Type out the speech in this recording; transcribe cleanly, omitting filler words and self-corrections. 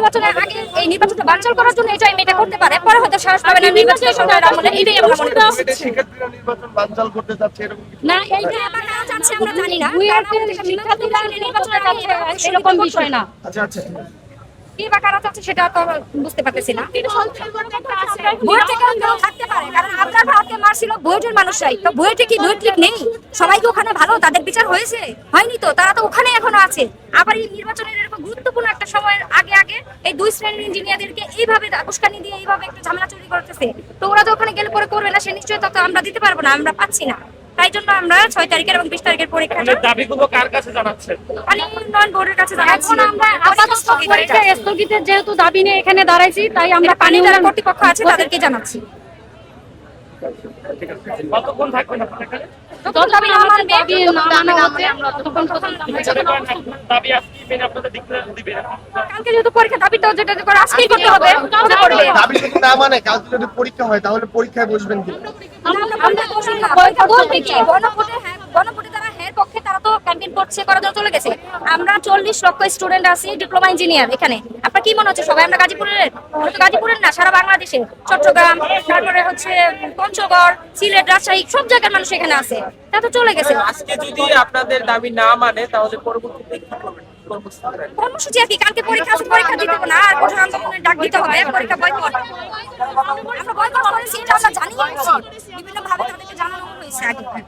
নির্বাচনের আগে এই নির্বাচনটা বানচাল করার জন্য এটা মেয়েটা করতে পারে, পরে হয়তো সাহস পাবে না নির্বাচনের সময় আমলে। এটাই আমরা মনে করছি। শিক্ষার্থীরা নির্বাচন বানচাল করতে যাচ্ছে এরকম কিছু? না, এইটা আবার কারা চাচ্ছে আমরা জানি না। শিক্ষার্থীরা নির্বাচনের আগে এরকম বিষয় না। আচ্ছা আচ্ছা, কি বা কারা চাচ্ছে সেটা তো বুঝতে পারতেছি না। ভোট থেকে কেউ থাকতে পারে, কারণ আপনার ভারতে মারছিল ভোটের মানুষরাই। তো ভোটে কি ভোট ঠিক নেই? সবাই কি ওখানে ভালো, তাদের বিচার হয়েছে? হয়নি তো, তারা তো ওখানে এখনো আছে। আবার এই নির্বাচনের এরকম গুরুত্বপূর্ণ একটা সময়ের আগে আগে এই দুই শ্রেণীর ইঞ্জিনিয়ারদেরকে এইভাবে উস্কানি দিয়ে এইভাবে একটা ঝামেলা তৈরি করতেছে। তো ওরা তো ওখানে গেলে পরে করবে না, সে নিশ্চয়ই তো আমরা দিতে পারবো না, আমরা পাচ্ছি না। তাই জন্য আমরা 6 তারিখের এবং 20 তারিখের পরীক্ষাটা দাবিগুলো কার কাছে জানাচ্ছেন? পানি উন্নয়ন বোর্ডের কাছে জানাচ্ছি। এখন আমরা আপাতত পরীক্ষা স্থগিতের যেহেতু দাবি নিয়ে এখানে দাঁড়াইছি, তাই আমরা পানি পানি যারা কর্তৃপক্ষ আছে তাদেরকে জানাচ্ছি। কতক্ষণ থাকবেন আপনার এখানে? যতক্ষণ আমাদের দাবি না মানা হচ্ছে ততক্ষণ পর্যন্ত আমরা মনে করেন আপনার দাবি আজকে মেনে আপনাদের ডিক্লেয়ার দিবেন। কালকে যেহেতু পরীক্ষা, দাবি তো যেটা করে আজকেই করতে হবে, ওটা করবে। দাবি যদি না মানে কালকে যদি পরীক্ষা হয় তাহলে পরীক্ষায় বসবেন কি? আমরা বসি না, পরীক্ষা বলবে কি? গণভোটে গণভোটে তারা হ্যাঁ পক্ষে, তারা তো ক্যাম্পেইন করছে, করার জন্য চলে গেছে। আমরা 40 লক্ষ স্টুডেন্ট আছি, ডিপ্লোমা ইঞ্জিনিয়ার এখানে। আপনার কি মনে হচ্ছে সবাই আমরা গাজীপুরের? আমরা তো গাজীপুরের না, সারা বাংলাদেশে চট্টগ্রাম, তারপরে হচ্ছে পঞ্চগড়, সিলেট, রাজশাহী, সব জায়গার মানুষ এখানে আছে। তা তো চলে গেছে। আজকে যদি আপনাদের দাবি না মানে তাহলে পরবর্তীতে কি করবেন? কর্মসূচি আর কি, কালকে পরীক্ষা আছে, পরীক্ষা দিতে হবে না, আর কঠোর আন্দোলনের ডাক দিতে হবে, পরীক্ষা বয়কট। আমরা বয়কট করেছি, এটা আমরা জানিয়েছি, বিভিন্ন ভাবে তাদেরকে জানানো হয়েছে আগে।